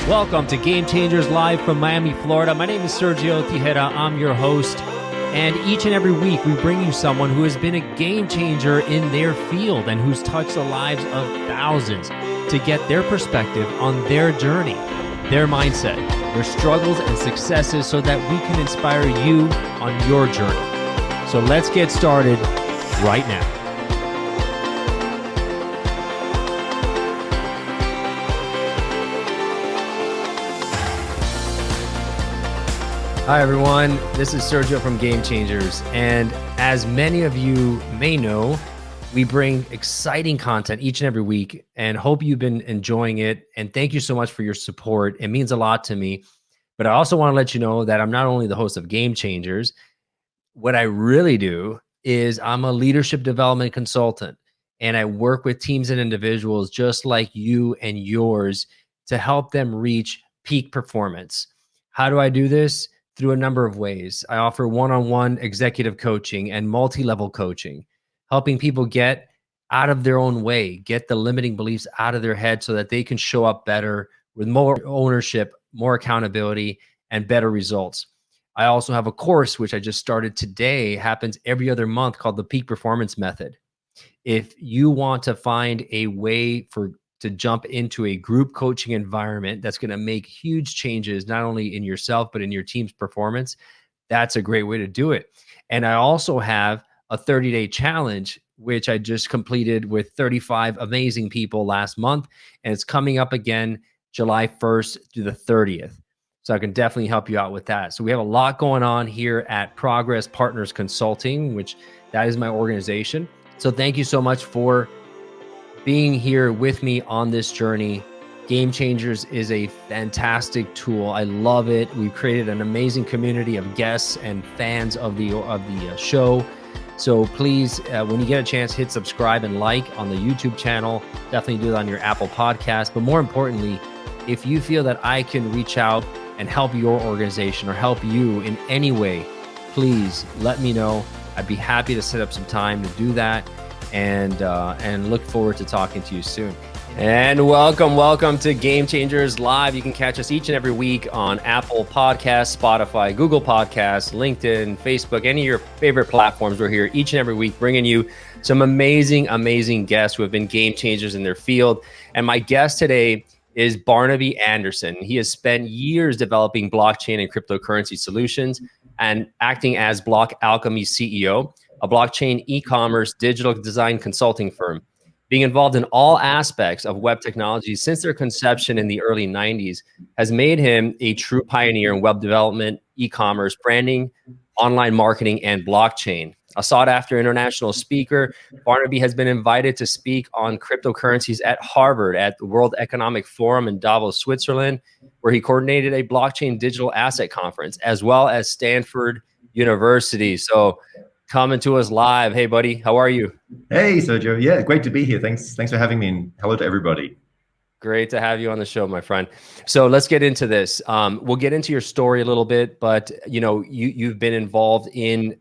Welcome to Game Changers live from Miami, Florida. My name is Sergio Tigera. I'm your host. And each and every week, we bring you someone who has been a game changer in their field and who's touched the lives of thousands to get their perspective on their journey, their mindset, their struggles and successes so that we can inspire you on your journey. So let's get started right now. Hi, everyone. This is Sergio from Gamechangers. And as many of you may know, we bring exciting content each and every week and hope you've been enjoying it. And thank you so much for your support. It means a lot to me. But I also want to let you know that I'm not only the host of Gamechangers. What I really do is I'm a leadership development consultant. And I work with teams and individuals just like you and yours to help them reach peak performance. How do I do this? Through a number of ways. I offer one-on-one executive coaching and multi-level coaching, helping people get out of their own way, get the limiting beliefs out of their head so that they can show up better with more ownership, more accountability, and better results. I also have a course, which I just started today, happens every other month, called the Peak Performance Method. If you want to find a way to jump into a group coaching environment that's going to make huge changes, not only in yourself, but in your team's performance, that's a great way to do it. And I also have a 30-day challenge, which I just completed with 35 amazing people last month. And it's coming up again July 1st through the 30th. So I can definitely help you out with that. So we have a lot going on here at Progress Partners Consulting, which that is my organization. So thank you so much for being here with me on this journey. Gamechangers is a fantastic tool. I love it. We've created an amazing community of guests and fans of the show. So please, when you get a chance, hit subscribe and like on the YouTube channel. Definitely do it on your Apple podcast. But more importantly, if you feel that I can reach out and help your organization or help you in any way, please let me know. I'd be happy to set up some time to do that. And look forward to talking to you soon. And welcome to Game Changers Live. You can catch us each and every week on Apple Podcasts, Spotify, Google Podcasts, LinkedIn, Facebook, any of your favorite platforms. We're here each and every week bringing you some amazing guests who have been game changers in their field. And my guest today is Barnaby Andersun. He has spent years developing blockchain and cryptocurrency solutions and acting as BlockAlchemy CEO, a blockchain e-commerce digital design consulting firm. Being involved in all aspects of web technology since their conception in the early 90s has made him a true pioneer in web development, e-commerce, branding, online marketing, and blockchain. A sought-after international speaker, Barnaby has been invited to speak on cryptocurrencies at Harvard at the World Economic Forum in Davos, Switzerland, where he coordinated a blockchain digital asset conference, as well as Stanford University. So coming to us live. Hey, buddy, how are you? Hey, Sergio. Yeah, great to be here. Thanks for having me, and hello to everybody. Great to have you on the show, my friend. So let's get into this. We'll get into your story a little bit, but you've been involved in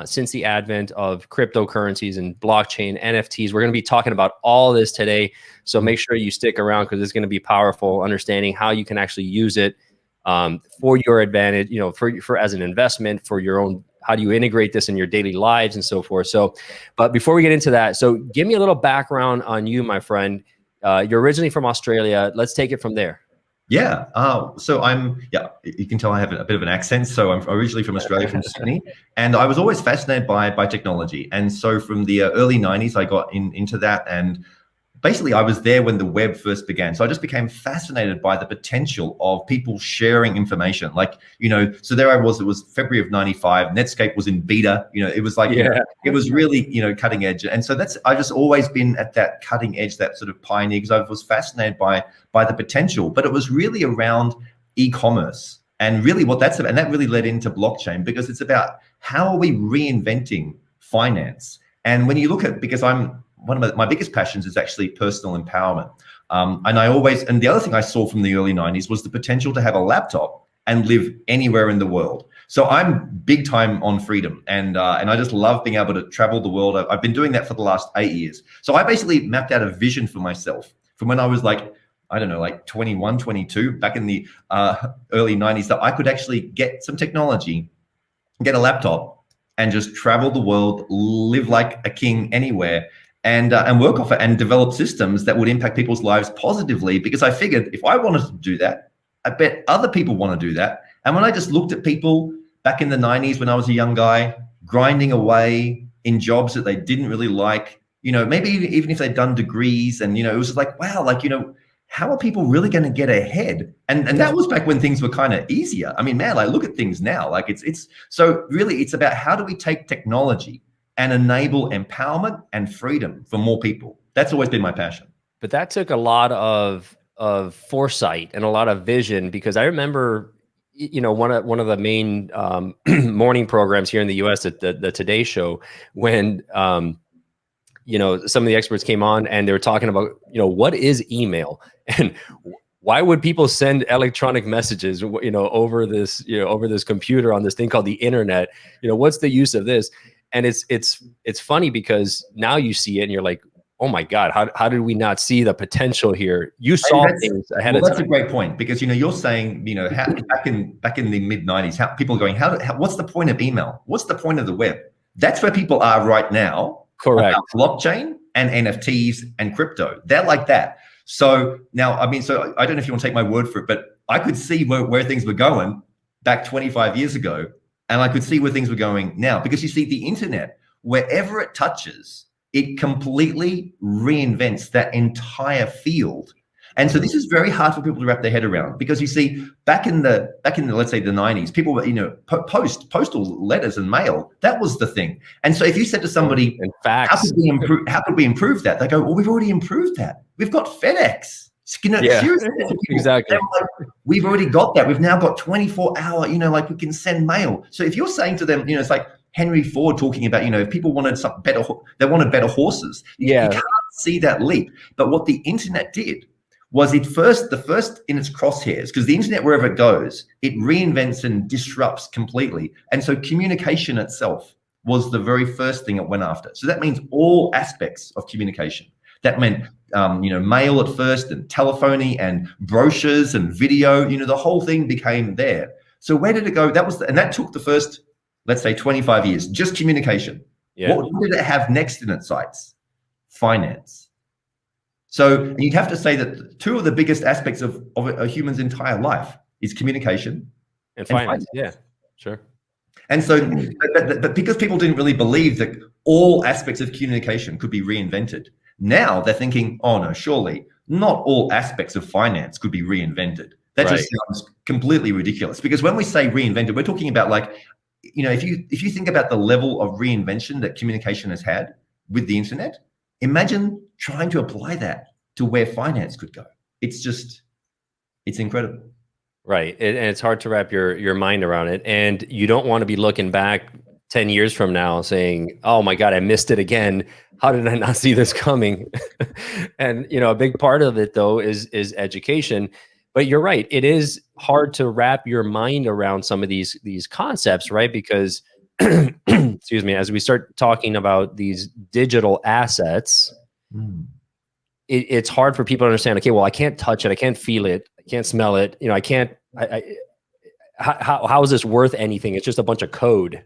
since the advent of cryptocurrencies and blockchain, NFTs. We're going to be talking about all this today. So make sure you stick around because it's going to be powerful, understanding how you can actually use it for your advantage, for as an investment, for your own. How do you integrate this in your daily lives and so forth? So, but before we get into that, so give me a little background on you, my friend. You're originally from Australia. Let's take it from there. Yeah. So you can tell I have a bit of an accent. So I'm originally from Australia, from Sydney, and I was always fascinated by technology. And so from the early 90s, I got into that. And basically, I was there when the web first began. So I just became fascinated by the potential of people sharing information. So there I was, it was February of 95. Netscape was in beta. It was it was really, cutting edge. And so I've just always been at that cutting edge, that sort of pioneer, because I was fascinated by the potential. But it was really around e-commerce and really what that's about. And that really led into blockchain, because it's about how are we reinventing finance? And when you look at, because one of my biggest passions is actually personal empowerment. And the other thing I saw from the early 90s was the potential to have a laptop and live anywhere in the world. So I'm big time on freedom, and I just love being able to travel the world. I've been doing that for the last 8 years. So I basically mapped out a vision for myself from when I was like I don't know, like 21, 22, back in the early 90s, that I could actually get some technology, get a laptop, and just travel the world, live like a king anywhere, and work off it and develop systems that would impact people's lives positively. Because I figured if I wanted to do that, I bet other people want to do that. And when I just looked at people back in the 90s when I was a young guy, grinding away in jobs that they didn't really like, maybe even if they'd done degrees, and, it was like, wow, like, how are people really going to get ahead? And that was back when things were kind of easier. I mean, man, like, look at things now. Like, it's so really, it's about how do we take technology and enable empowerment and freedom for more people. That's always been my passion. But that took a lot of foresight and a lot of vision, because I remember, one of the main morning programs here in the US, the Today Show, when some of the experts came on and they were talking about, what is email, and why would people send electronic messages, over this computer on this thing called the internet? What's the use of this? And it's funny because now you see it and you're like, oh my God, how did we not see the potential here? You saw things ahead of time. That's a great point, because you're saying, back in the mid 90s, how people are going, what's the point of email? What's the point of the web? That's where people are right now. Correct. Blockchain and NFTs and crypto. They're like that. So now, I don't know if you want to take my word for it, but I could see where things were going back 25 years ago, and I could see where things were going now, because you see the internet, wherever it touches, it completely reinvents that entire field. And so this is very hard for people to wrap their head around, because you see, back in the let's say the 90s, people were, postal letters and mail, that was the thing. And so if you said to somebody, in fact, how could we improve that? They go, well, we've already improved that. We've got FedEx. Seriously, exactly. Like, we've already got that. We've now got 24-hour, like, we can send mail. So if you're saying to them, it's like Henry Ford talking about, if people wanted something better, they wanted better horses. Yeah. You can't see that leap. But what the internet did was the first in its crosshairs, because the internet, wherever it goes, it reinvents and disrupts completely. And so communication itself was the very first thing it went after. So that means all aspects of communication. That meant, mail at first, and telephony and brochures and video, the whole thing became there. So where did it go? And that took the first, let's say, 25 years, just communication. Yeah. What did it have next in its sights? Finance. So you'd have to say that two of the biggest aspects of a human's entire life is communication and finance. Yeah, sure. And so, but because people didn't really believe that all aspects of communication could be reinvented, now they're thinking, oh no, surely not all aspects of finance could be reinvented. That just sounds completely ridiculous. Because when we say reinvented, we're talking about, like, if you think about the level of reinvention that communication has had with the internet, imagine trying to apply that to where finance could go. It's incredible. Right. And it's hard to wrap your mind around it. And you don't want to be looking back 10 years from now saying, oh my God, I missed it again. How did I not see this coming? And, a big part of it, though, is education. But you're right. It is hard to wrap your mind around some of these concepts, right? Because, excuse me, as we start talking about these digital assets, it's hard for people to understand, okay, well, I can't touch it. I can't feel it. I can't smell it. How is this worth anything? It's just a bunch of code.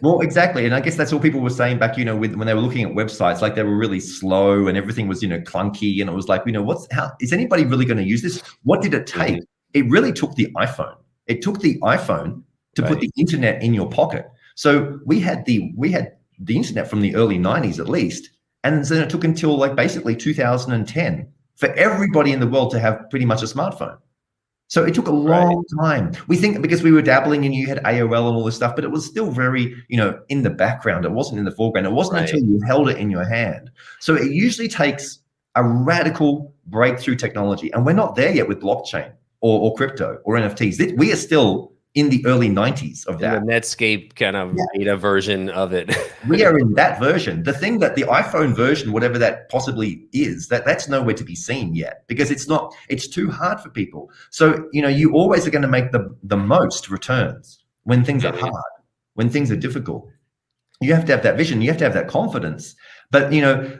Well, exactly. And I guess that's all people were saying back, when they were looking at websites, like, they were really slow and everything was, clunky. And it was like, how is anybody really going to use this? What did it take? It really took the iPhone. It took the iPhone to put the internet in your pocket. So we had the internet from the early 90s at least. And then it took until, like, basically 2010 for everybody in the world to have pretty much a smartphone. So it took a long time. We think because we were dabbling and you had AOL and all this stuff, but it was still very, in the background. It wasn't in the foreground. It wasn't until you held it in your hand. So it usually takes a radical breakthrough technology. And we're not there yet with blockchain or crypto or NFTs. We are still in the early 90s of that. The Netscape kind of beta version of it. We are in that version. The thing that the iPhone version, whatever that possibly is, that's nowhere to be seen yet, because it's too hard for people. So, you always are going to make the most returns when things are hard, when things are difficult. You have to have that vision. You have to have that confidence. But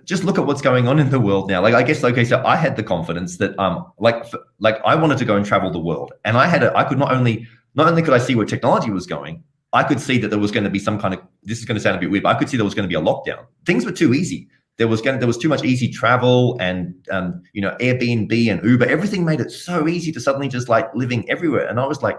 just look at what's going on in the world now. Like, I guess, okay, so I had the confidence that like I wanted to go and travel the world, and I could not only could I see where technology was going, I could see that there was going to be some kind of, this is going to sound a bit weird, but I could see there was going to be a lockdown. Things were too easy. There was too much easy travel, and Airbnb and Uber, everything made it so easy to suddenly just like living everywhere. And I was like,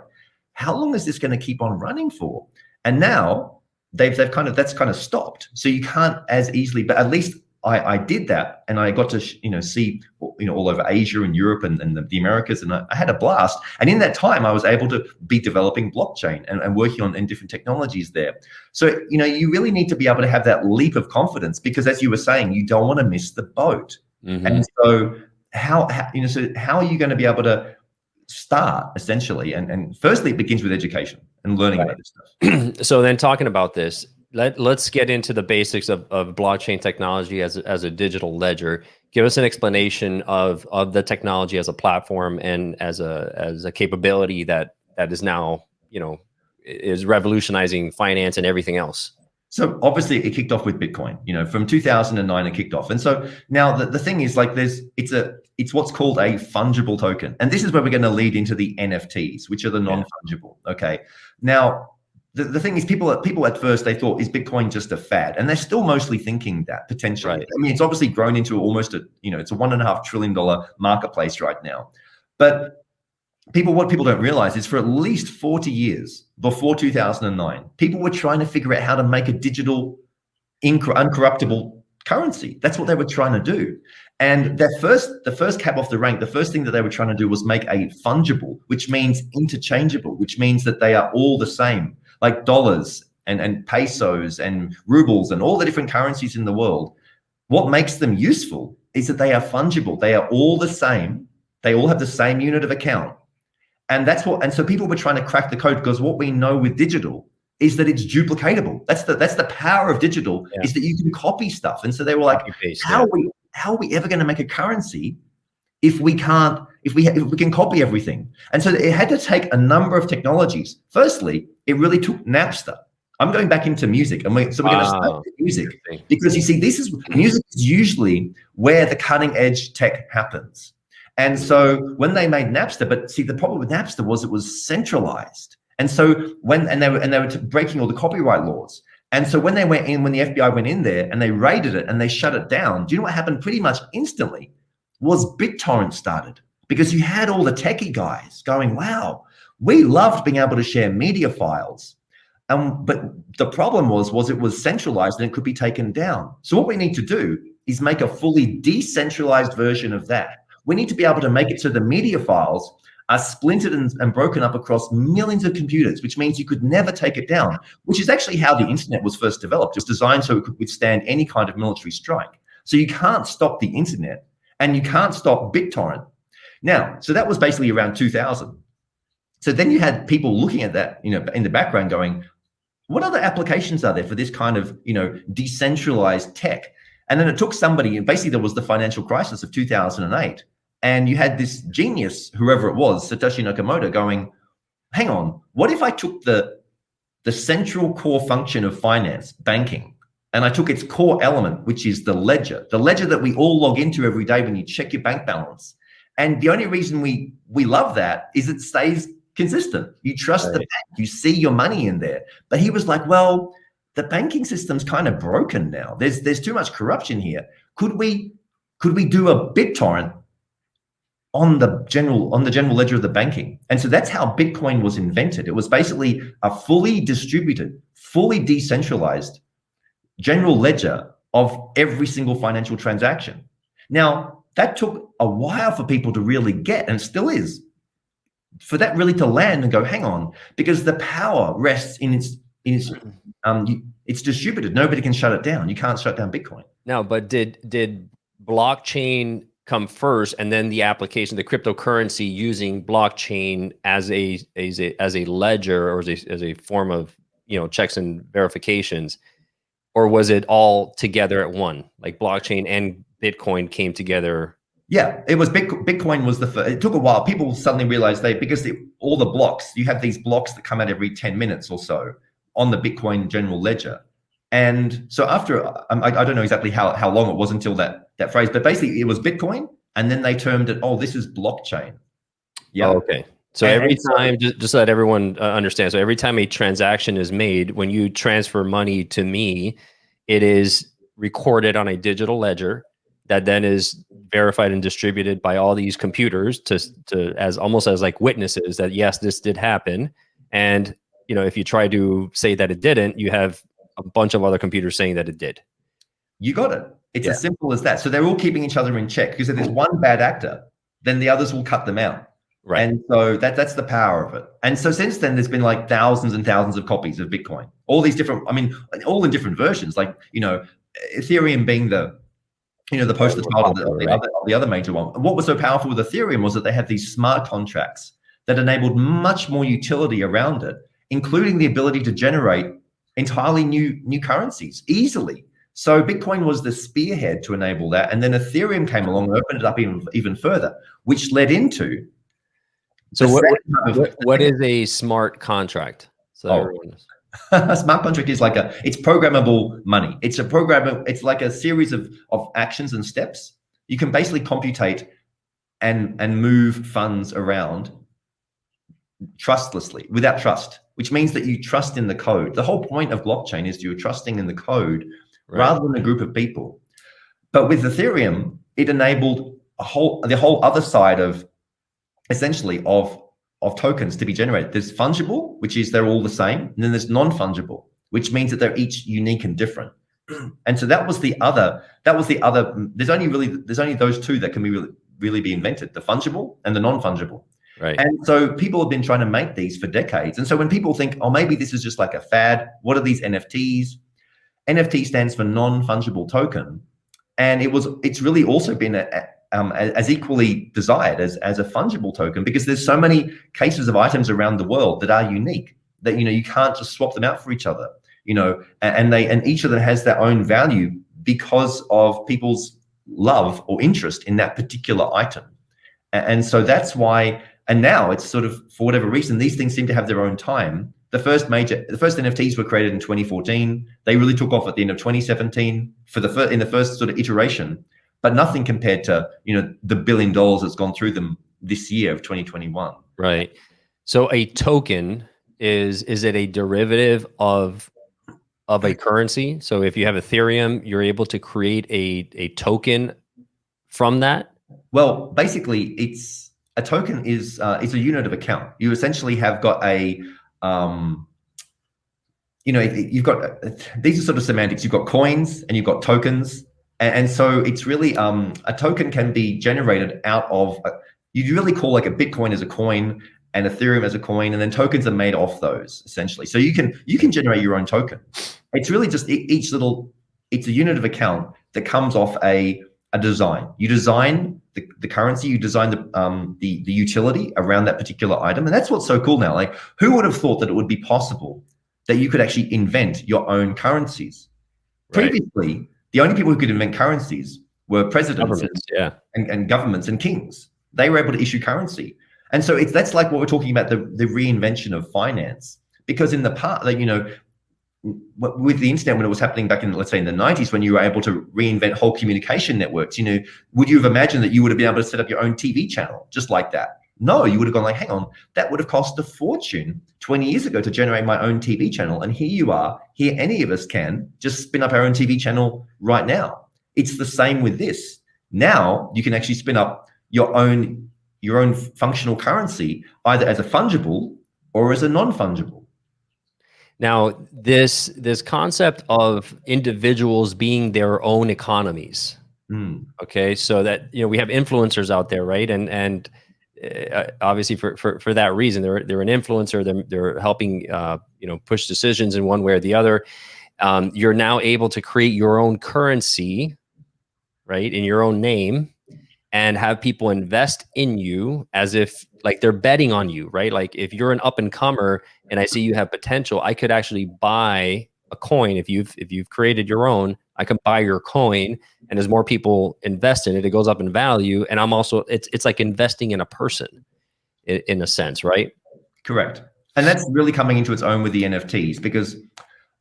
how long is this going to keep on running for? And now that's kind of stopped. So you can't as easily, but at least I did that, and I got to see all over Asia and Europe and the Americas, and I had a blast. And in that time, I was able to be developing blockchain and working on different technologies there. So you really need to be able to have that leap of confidence, because as you were saying, you don't want to miss the boat. Mm-hmm. And so how are you going to be able to start essentially? And firstly, it begins with education and learning about this stuff. So then, talking about this, let's get into the basics of blockchain technology as a digital ledger. Give us an explanation of the technology as a platform and as a capability that is now is revolutionizing finance and everything else. So obviously it kicked off with Bitcoin. From 2009 it kicked off, and so now the thing is, like, it's what's called a fungible token, and this is where we're going to lead into the NFTs, which are the non-fungible. Okay, now the thing is, people at first, they thought, is Bitcoin just a fad? And they're still mostly thinking that, potentially. Right. I mean, it's obviously grown into almost it's a $1.5 trillion marketplace right now. But what people don't realize is, for at least 40 years before 2009, people were trying to figure out how to make a digital, uncorruptible currency. That's what they were trying to do. And the first cab off the rank, the first thing that they were trying to do was make a fungible, which means interchangeable, which means that they are all the same, like dollars and pesos and rubles and all the different currencies in the world. What makes them useful is that they are fungible. They are all the same. They all have the same unit of account. And so people were trying to crack the code, because what we know with digital is that it's duplicatable. That's the power of digital, is that you can copy stuff. And so they were like, how are we ever going to make a currency if we can copy everything? And so it had to take a number of technologies. Firstly, it really took Napster. I'm going back into music, and we're going to start with music, because you see, music is usually where the cutting edge tech happens. And so when they made Napster, but see, the problem with Napster was it was centralized. And so they were breaking all the copyright laws. And so when the FBI went in there and they raided it and they shut it down, do you know what happened pretty much instantly? Was BitTorrent started, because you had all the techie guys going, wow, we loved being able to share media files. But the problem was it was centralized and it could be taken down. So what we need to do is make a fully decentralized version of that. We need to be able to make it so the media files are splintered and broken up across millions of computers, which means you could never take it down, which is actually how the internet was first developed. It was designed so it could withstand any kind of military strike. So you can't stop the internet, and you can't stop BitTorrent. Now, so that was basically around 2000. So then you had people looking at that, in the background going, what other applications are there for this kind of, decentralized tech? And then it took somebody, and basically there was the financial crisis of 2008. And you had this genius, whoever it was, Satoshi Nakamoto, going, hang on, what if I took the central core function of finance, banking, and I took its core element, which is the ledger that we all log into every day when you check your bank balance. And the only reason we love that is it stays consistent. You trust the bank, you see your money in there. But he was like, well, the banking system's kind of broken now. There's too much corruption here. Could we do a BitTorrent on the general ledger of the banking? And so that's how Bitcoin was invented. It was basically a fully distributed, fully decentralized general ledger of every single financial transaction. Now, that took a while for people to really get, and still is, for that really to land and go, hang on, because the power rests in it's distributed. Nobody can shut it down. You can't shut down Bitcoin. No, but did blockchain come first, and then the application, the cryptocurrency using blockchain as a ledger, or as a form of checks and verifications, or was it all together at one? Like blockchain and Bitcoin came together? Yeah, it was Bitcoin was the first. It took a while. People suddenly realized all the blocks, you have these blocks that come out every 10 minutes or so on the Bitcoin general ledger. And so after, I don't know exactly how long it was until that phrase, but basically it was Bitcoin, and then they termed it, oh, this is blockchain. Yeah. Oh, okay. So every time, just so that everyone understands, so every time a transaction is made, when you transfer money to me, it is recorded on a digital ledger that then is verified and distributed by all these computers to as almost as like witnesses that yes, this did happen. And if you try to say that it didn't, you have a bunch of other computers saying that it did. You got it. It's as simple as that. So they're all keeping each other in check, because if there's one bad actor, then the others will cut them out. Right. And so that's the power of it. And so since then, there's been like thousands and thousands of copies of Bitcoin, all these different, all in different versions, like, Ethereum being the poster child of the other major one. And what was so powerful with Ethereum was that they had these smart contracts that enabled much more utility around it, including the ability to generate entirely new currencies easily. So Bitcoin was the spearhead to enable that. And then Ethereum came along and opened it up even further, which led into. So what is a smart contract? So everyone knows. A smart contract is like it's programmable money. It's it's like a series of actions and steps. You can basically computate and move funds around trustlessly, without trust, which means that you trust in the code. The whole point of blockchain is you're trusting in the code rather than a group of people. But with Ethereum, it enabled the whole other side of essentially of tokens to be generated. There's fungible, which is they're all the same, and then there's non-fungible, which means that they're each unique and different. And so that was the other. There's only those two that can be really be invented: the fungible and the non-fungible. Right. And so people have been trying to make these for decades. And so when people think, oh, maybe this is just like a fad, what are these NFTs? NFT stands for non-fungible token, and it's really also been as equally desired as a fungible token, because there's so many cases of items around the world that are unique that you can't just swap them out for each other, and each of them has their own value because of people's love or interest in that particular item. And so that's why, and now it's sort of, for whatever reason, these things seem to have their own time. The first NFTs were created in 2014. They really took off at the end of 2017 in the first sort of iteration, but nothing compared to, the $1 billion that's gone through them this year of 2021. Right. So a token is it a derivative of a currency? So if you have Ethereum, you're able to create a token from that? Well, basically a token is it's a unit of account. You essentially have got a you've got, these are sort of semantics. You've got coins and you've got tokens. And so it's really, a token can be generated out of, you really call like a Bitcoin as a coin and Ethereum as a coin, and then tokens are made off those essentially. So you can generate your own token. It's really just it's a unit of account that comes off a design. You design the currency, you design the utility around that particular item. And that's what's so cool now. Like, who would have thought that it would be possible that you could actually invent your own currencies? Right. Previously, the only people who could invent currencies were presidents and governments and kings. They were able to issue currency. And so that's like what we're talking about, the reinvention of finance. Because in the past, with the internet, when it was happening back in, let's say in the 90s, when you were able to reinvent whole communication networks, would you have imagined that you would have been able to set up your own TV channel just like that? No, you would have gone like, hang on, that would have cost a fortune 20 years ago to generate my own TV channel. And here you are, here any of us can just spin up our own TV channel right now. It's the same with this. Now you can actually spin up your own functional currency, either as a fungible or as a non-fungible. Now, this concept of individuals being their own economies. Okay, so that we have influencers out there, right? And obviously for that reason, they're an influencer. They're helping push decisions in one way or the other. You're now able to create your own currency, right, in your own name, and have people invest in you as if like they're betting on you, right? Like if you're an up and comer and I see you have potential, I could actually buy a coin. If you've created your own, I can buy your coin, and as more people invest in it, it goes up in value. And I'm also, it's like investing in a person in a sense, right? Correct. And that's really coming into its own with the NFTs, because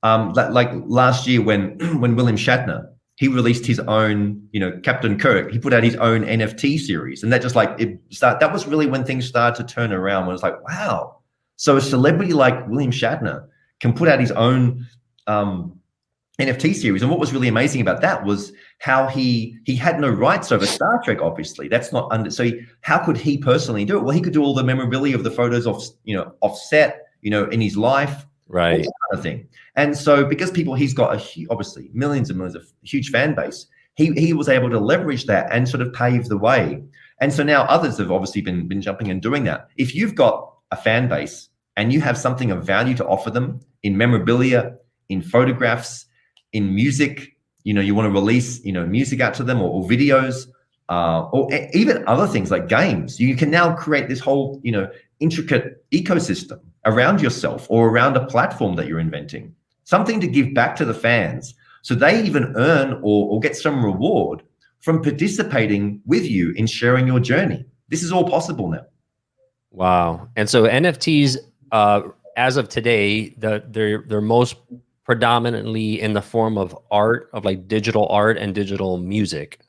Like last year when when William Shatner, he released his own, Captain Kirk, he put out his own NFT series, and that just like that was really when things started to turn around. When it was like, wow, so a celebrity like William Shatner can put out his own NFT series. And what was really amazing about that was how he had no rights over Star Trek. Obviously, that's not under. So how could he personally do it? Well, he could do all the memorabilia of the photos of offset, in his life, Right. all that kind of thing. And so because he's got obviously millions and millions of huge fan base, he was able to leverage that and sort of pave the way. And so now others have obviously been jumping and doing that. If you've got a fan base and you have something of value to offer them in memorabilia, in photographs, in music, you want to release, music out to them or videos, or even other things like games. You can now create this whole, intricate ecosystem around yourself or around a platform that you're inventing, something to give back to the fans so they even earn or get some reward from participating with you in sharing your journey. This is all possible now. Wow. And so NFTs, as of today, they're most predominantly in the form of art, of like digital art and digital music.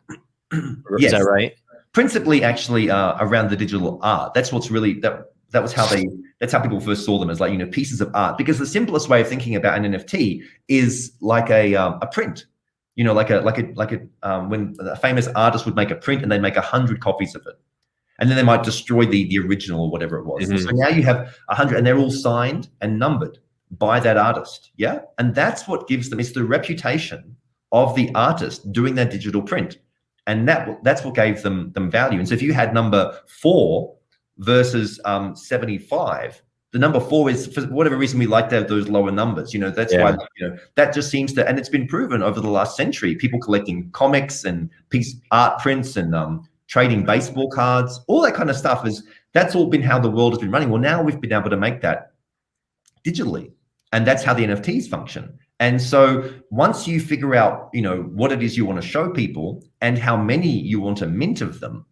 Yes. Is that right? Principally, actually, around the digital art. That's what's really that's how people first saw them, as like, pieces of art. Because the simplest way of thinking about an NFT is like a print. Like when a famous artist would make a print and they make 100 copies of it, and then they might destroy the original or whatever it was. Mm-hmm. So now you have 100, and they're all signed and numbered by that artist. Yeah. And that's what gives them, it's the reputation of the artist doing that digital print. And that's what gave them value. And so if you had number 4 versus 75, the number 4 is, for whatever reason, we like to have those lower numbers. That's why, that just seems to, and it's been proven over the last century, people collecting comics and art prints and trading baseball cards, all that kind of stuff that's all been how the world has been running. Well, now we've been able to make that digitally, and that's how the NFTs function. And so once you figure out, what it is you want to show people and how many you want to mint of them,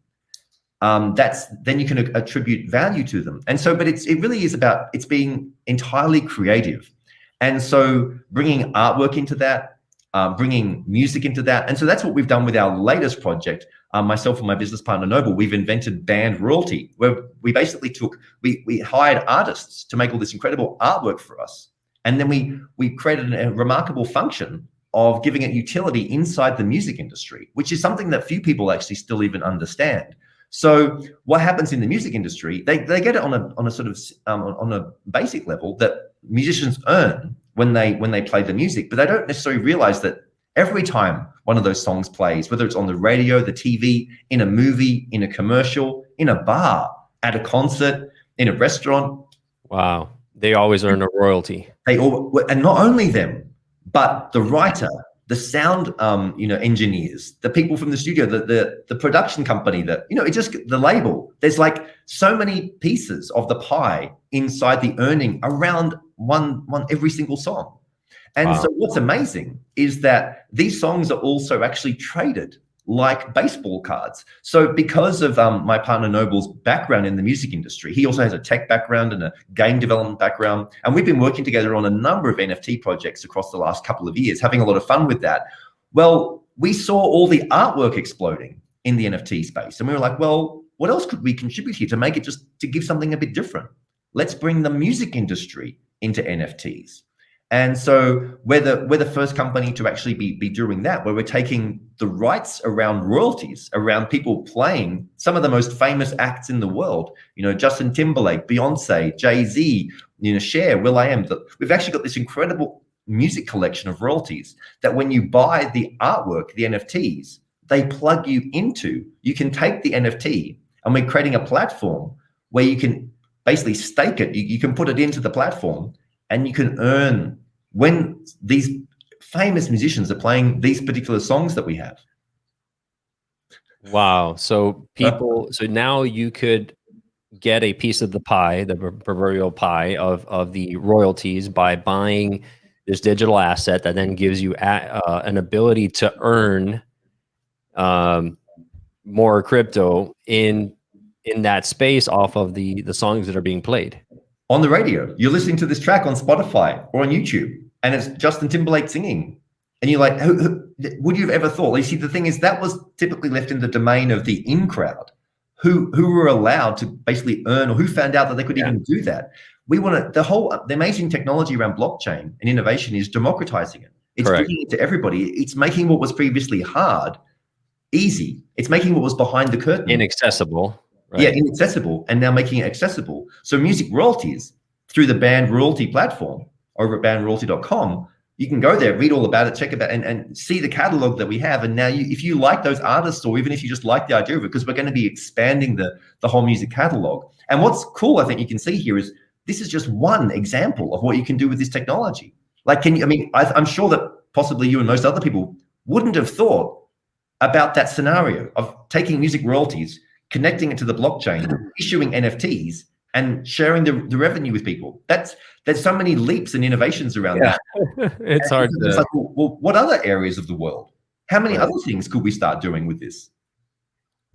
then you can attribute value to them. And so, but it really is about, it's being entirely creative. And so bringing artwork into that, bringing music into that. And so that's what we've done with our latest project. Myself and my business partner, Noble, we've invented band royalty, where we basically we hired artists to make all this incredible artwork for us. And then we created a remarkable function of giving it utility inside the music industry, which is something that few people actually still even understand. So what happens in the music industry, they get it on a sort of on a basic level that musicians earn when they play the music, but they don't necessarily realize that every time one of those songs plays, whether it's on the radio, the TV, in a movie, in a commercial, in a bar, at a concert, in a restaurant. Wow. They always earn a royalty. And not only them, but the writer, the sound, engineers, the people from the studio, the production company, the label. There's like so many pieces of the pie inside the earning around one every single song. And wow. So what's amazing is that these songs are also actually traded like baseball cards. So because of my partner Noble's background in the music industry, he also has a tech background and a game development background. And we've been working together on a number of NFT projects across the last couple of years, having a lot of fun with that. Well, we saw all the artwork exploding in the NFT space. And we were like, well, what else could we contribute here to make it just to give something a bit different? Let's bring the music industry into NFTs. And so we're the first company to actually be doing that, where we're taking the rights around royalties, around people playing some of the most famous acts in the world. Justin Timberlake, Beyonce, Jay-Z, Cher, will.i.am. We've actually got this incredible music collection of royalties that when you buy the artwork, the NFTs, they plug you into. You can take the NFT, and we're creating a platform where you can basically stake it. You can put it into the platform, and you can earn when these famous musicians are playing these particular songs that we have. Wow. So so now you could get a piece of the pie, the proverbial pie of the royalties, by buying this digital asset that then gives you an ability to earn more crypto in that space off of the songs that are being played. On the radio, you're listening to this track on Spotify or on YouTube, and it's Justin Timberlake singing. And you're like, who would you have ever thought? You see, the thing is that was typically left in the domain of the in crowd, who were allowed to basically earn, or who found out that they could even do that. We want to, the amazing technology around blockchain and innovation is democratizing it. It's giving it to everybody. It's making what was previously hard easy. It's making what was behind the curtain inaccessible. Right? Yeah, inaccessible, and now making it accessible. So music royalties through the band royalty platform over at bandroyalty.com, you can go there, read all about it, check about and see the catalog that we have. And now if you like those artists, or even if you just like the idea of it, because we're going to be expanding the whole music catalog. And what's cool, I think you can see here, is this is just one example of what you can do with this technology. Like, I'm sure that possibly you and most other people wouldn't have thought about that scenario of taking music royalties, connecting it to the blockchain, issuing NFTs, and sharing the revenue with people. There's so many leaps and innovations around that. It's hard to... It's like, well, what other areas of the world? How many other things could we start doing with this?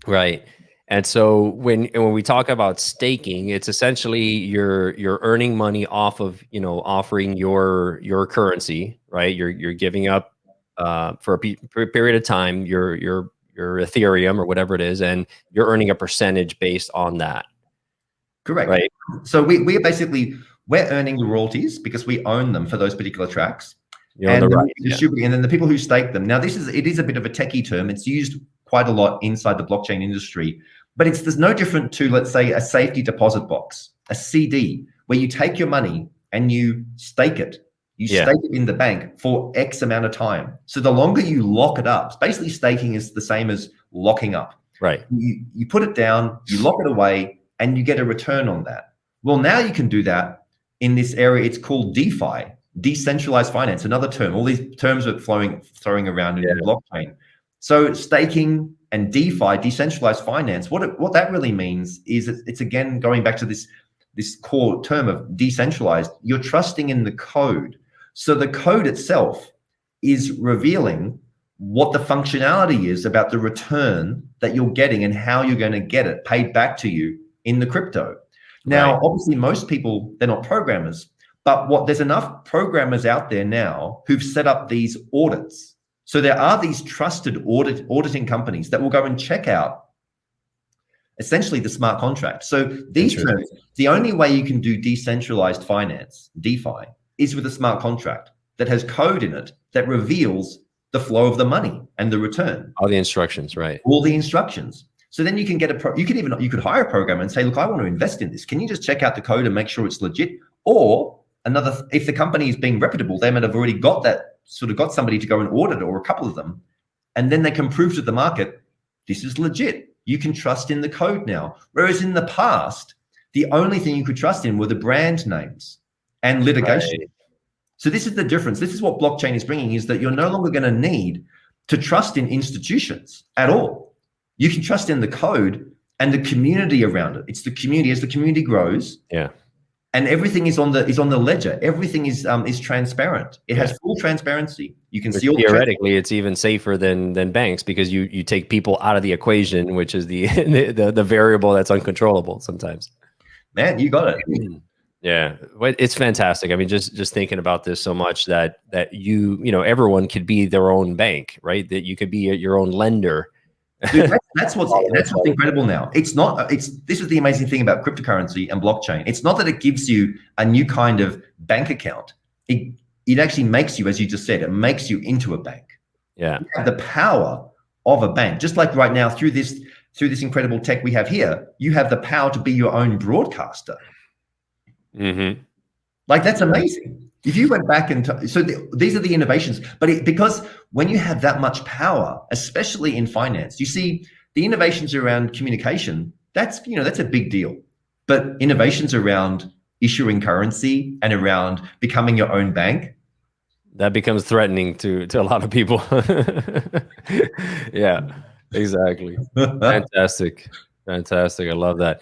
Right. And so when we talk about staking, it's essentially you're earning money off of, offering your currency, right? You're giving up for a period of time your Ethereum or whatever it is, and you're earning a percentage based on that. Correct. Right. So we're earning the royalties because we own them for those particular tracks. And then the people who stake them. Now, it is a bit of a techie term. It's used quite a lot inside the blockchain industry, but there's no different to, let's say, a safety deposit box, a CD, where you take your money and you stake it. You stake it in the bank for X amount of time. So the longer you lock it up, basically staking is the same as locking up. Right. You put it down, you lock it away, and you get a return on that. Well, now you can do that in this area. It's called DeFi, decentralized finance, another term. All these terms are throwing around in the blockchain. So staking and DeFi, decentralized finance, what that really means is it's again going back to this core term of decentralized. You're trusting in the code. So the code itself is revealing what the functionality is about the return that you're getting and how you're going to get it paid back to you in the crypto. Now, obviously, most people, they're not programmers, but there's enough programmers out there now who've set up these audits. So there are these trusted auditing companies that will go and check out essentially the smart contract. So these terms, the only way you can do decentralized finance, DeFi, is with a smart contract that has code in it that reveals the flow of the money and the return. All the instructions, right? All the instructions. So then you can get you could hire a programmer and say, look, I want to invest in this. Can you just check out the code and make sure it's legit? Or if the company is being reputable, they might have already got somebody to go and audit it, or a couple of them, and then they can prove to the market, this is legit. You can trust in the code now. Whereas in the past, the only thing you could trust in were the brand names and litigation. Right. So this is the difference. This is what blockchain is bringing, is that you're no longer going to need to trust in institutions at all. You can trust in the code and the community around it. It's the community. As the community grows, and everything is on the ledger. Everything is transparent. It has full transparency. You can see all theoretically, it's even safer than banks, because you take people out of the equation, which is the variable that's uncontrollable sometimes. Man, you got it. Yeah, it's fantastic. I mean, just thinking about this so much that everyone could be their own bank, right? That you could be your own lender. Dude, that's what's incredible now. This is the amazing thing about cryptocurrency and blockchain. It's not that it gives you a new kind of bank account. It actually makes you, as you just said, it makes you into a bank. Yeah. You have the power of a bank. Just like right now, through this incredible tech we have here, you have the power to be your own broadcaster. Mm-hmm. Like, that's amazing. If you went back these are the innovations, but because when you have that much power, especially in finance, you see the innovations around communication, that's a big deal. But innovations around issuing currency and around becoming your own bank, that becomes threatening to a lot of people. Yeah, exactly. Fantastic. I love that.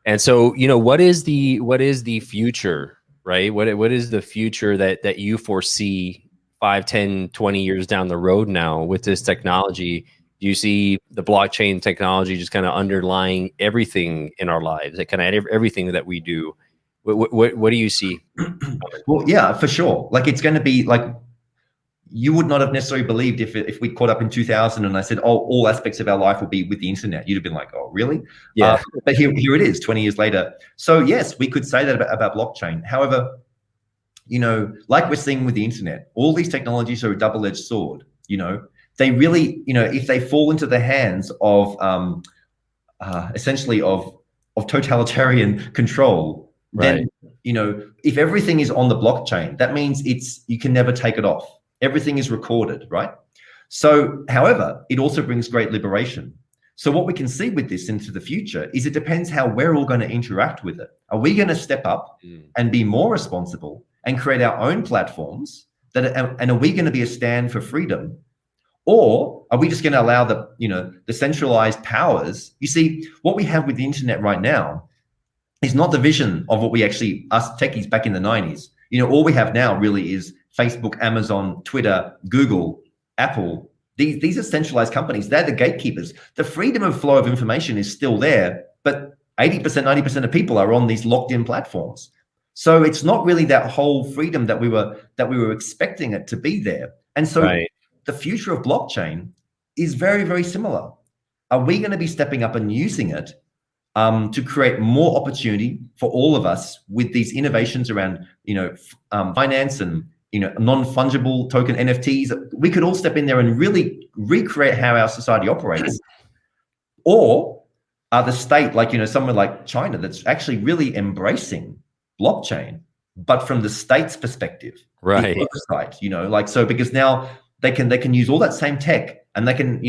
And so, what is the future, right? What is the future that you foresee 5, 10, 20 years down the road now with this technology? Do you see the blockchain technology just kind of underlying everything in our lives, that kind of everything that we do? What do you see? Well, yeah, for sure. Like it's going to be like, you would not have necessarily believed if we caught up in 2000 and I said, oh, all aspects of our life will be with the internet. You'd have been like, oh, really? Yeah. But here it is 20 years later. So yes, we could say that about blockchain. However, like we're seeing with the internet, all these technologies are a double-edged sword. They really, if they fall into the hands of essentially of totalitarian control, then, if everything is on the blockchain, that means you can never take it off. Everything is recorded, right? So, however, it also brings great liberation. So what we can see with this into the future is it depends how we're all going to interact with it. Are we going to step up and be more responsible and create our own platforms and are we going to be a stand for freedom? Or are we just going to allow the centralized powers? You see, what we have with the internet right now is not the vision of what we actually, us techies back in the 90s. All we have now really is Facebook, Amazon, Twitter, Google, Apple. These are centralized companies. They're the gatekeepers. The freedom of flow of information is still there, but 80%, 90% of people are on these locked in platforms. So it's not really that whole freedom that we were expecting it to be there. And so the future of blockchain is very, very similar. Are we going to be stepping up and using it to create more opportunity for all of us with these innovations around, finance and, non-fungible token NFTs? We could all step in there and really recreate how our society operates. Or are the state, like, somewhere like China, that's actually really embracing blockchain, but from the state's perspective, right? The oversight, so because now they can use all that same tech and they can,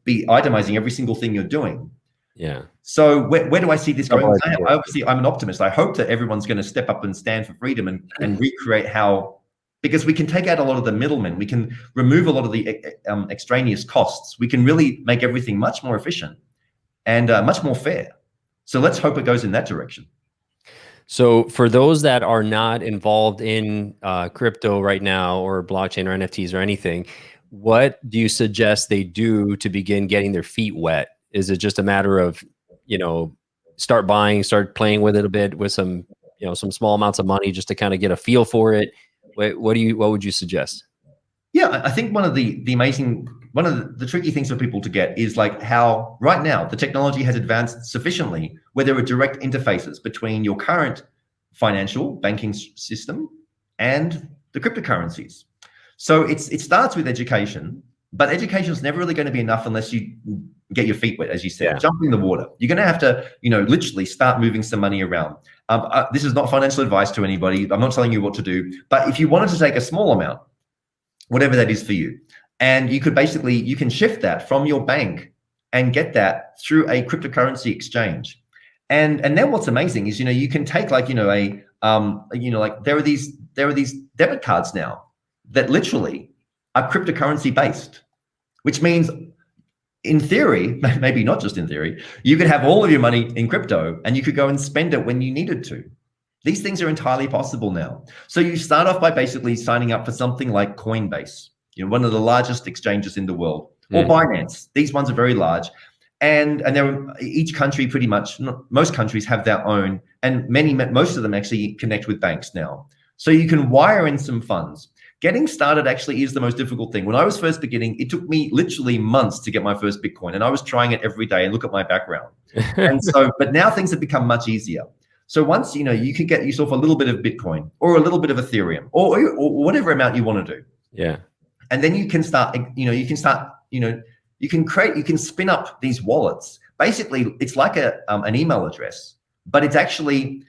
be itemizing every single thing you're doing. Yeah. So where do I see this going? Obviously, I'm an optimist. I hope that everyone's going to step up and stand for freedom and recreate because we can take out a lot of the middlemen. We can remove a lot of the extraneous costs. We can really make everything much more efficient and much more fair. So let's hope it goes in that direction. So for those that are not involved in crypto right now or blockchain or NFTs or anything, what do you suggest they do to begin getting their feet wet? Is it just a matter of, start playing with it a bit with some small amounts of money just to kind of get a feel for it? What would you suggest? Yeah, I think one of the tricky things for people to get is like how right now the technology has advanced sufficiently where there are direct interfaces between your current financial banking system and the cryptocurrencies. So it starts with education, but education is never really going to be enough unless you get your feet wet, as you said, jump in the water. You're going to have to, literally start moving some money around. This is not financial advice to anybody. I'm not telling you what to do, but if you wanted to take a small amount, whatever that is for you, and you can shift that from your bank and get that through a cryptocurrency exchange. And then what's amazing is, you can take like, there are these debit cards now that literally are cryptocurrency based, which means in theory, maybe not just in theory, you could have all of your money in crypto and you could go and spend it when you needed to. These things are entirely possible now. So you start off by basically signing up for something like Coinbase, one of the largest exchanges in the world, or Binance. These ones are very large. And each country pretty much, most countries have their own, and most of them actually connect with banks now. So you can wire in some funds. Getting started actually is the most difficult thing. When I was first beginning, it took me literally months to get my first Bitcoin, and I was trying it every day and look at my background. And so, but now things have become much easier. So once, you can get yourself a little bit of Bitcoin or a little bit of Ethereum or whatever amount you want to do. Yeah. And then you can start, you can spin up these wallets. Basically, it's like an email address, but it's actually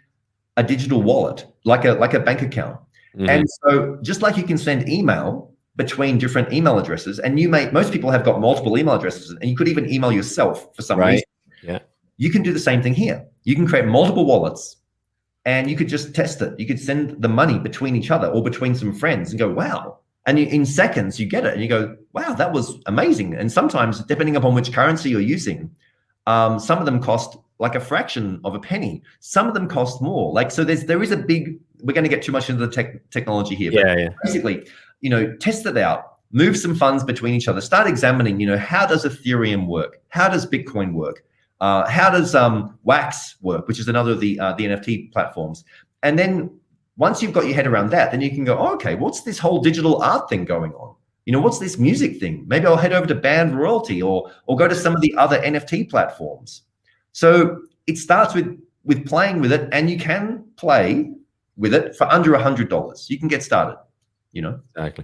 a digital wallet, like a bank account. Mm-hmm. And so just like you can send email between different email addresses, and most people have got multiple email addresses, and you could even email yourself for some reason. Yeah. You can do the same thing here. You can create multiple wallets and you could just test it. You could send the money between each other or between some friends and go, wow. And in seconds, you get it and you go, wow, that was amazing. And sometimes, depending upon which currency you're using, some of them cost like a fraction of a penny. Some of them cost more. Like, so there is a big, we're going to get too much into the technology here. But basically, test it out, move some funds between each other, start examining, how does Ethereum work? How does Bitcoin work? How does Wax work, which is another of the NFT platforms? And then once you've got your head around that, then you can go, oh, okay, what's this whole digital art thing going on? What's this music thing? Maybe I'll head over to Band Royalty or go to some of the other NFT platforms. So it starts with playing with it, and you can play with it for under $100. You can get started, Exactly.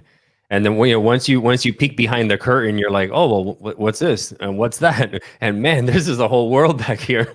And then once you peek behind the curtain, you're like, oh, well, what's this? And what's that? And man, this is a whole world back here.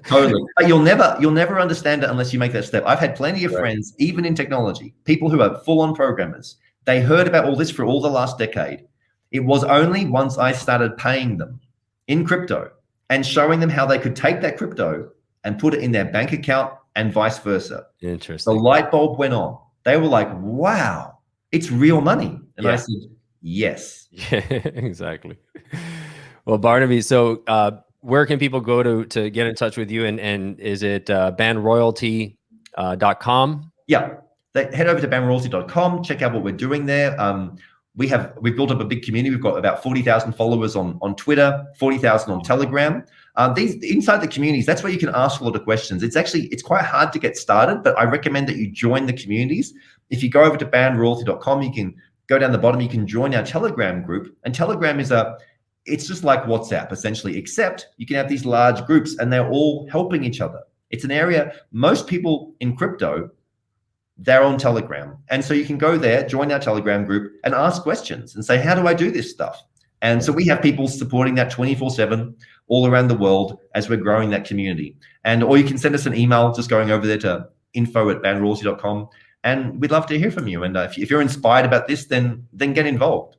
Totally. But you'll never understand it unless you make that step. I've had plenty of friends, even in technology, people who are full-on programmers. They heard about all this for all the last decade. It was only once I started paying them in crypto and showing them how they could take that crypto and put it in their bank account and vice versa. Interesting. The light bulb went on. They were like, wow, it's real money. And I said, yes. Yeah, exactly. Well, Barnaby, so where can people go to get in touch with you? And is it bandroyalty.com? Yeah. They head over to bandroyalty.com, check out what we're doing there. We've built up a big community. We've got about 40,000 followers on Twitter, 40,000 on Telegram. These inside the communities, that's where you can ask a lot of questions. It's quite hard to get started, but I recommend that you join the communities. If you go over to bandroyalty.com, you can go down the bottom, you can join our Telegram group. And Telegram it's just like WhatsApp essentially, except you can have these large groups and they're all helping each other. It's an area, most people in crypto, they're on Telegram. And so you can go there, join our Telegram group and ask questions and say, how do I do this stuff? And so we have people supporting that 24/7 all around the world as we're growing that community. Or you can send us an email just going over there to info@bandroyalty.com. And we'd love to hear from you. And if you're inspired about this, then get involved.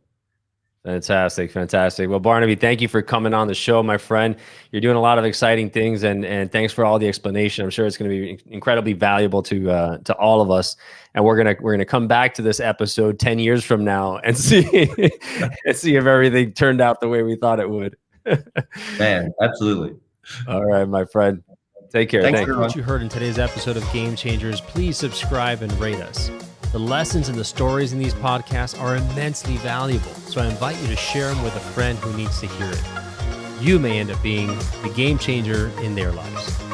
Fantastic. Well, Barnaby, thank you for coming on the show, my friend. You're doing a lot of exciting things, and thanks for all the explanation. I'm sure it's going to be incredibly valuable to all of us. And we're gonna come back to this episode 10 years from now and see if everything turned out the way we thought it would. Man, absolutely. All right, my friend. Take care. Thanks Thank you. What you heard in today's episode of Game Changers, please subscribe and rate us. The lessons and the stories in these podcasts are immensely valuable, so I invite you to share them with a friend who needs to hear it. You may end up being the game changer in their lives.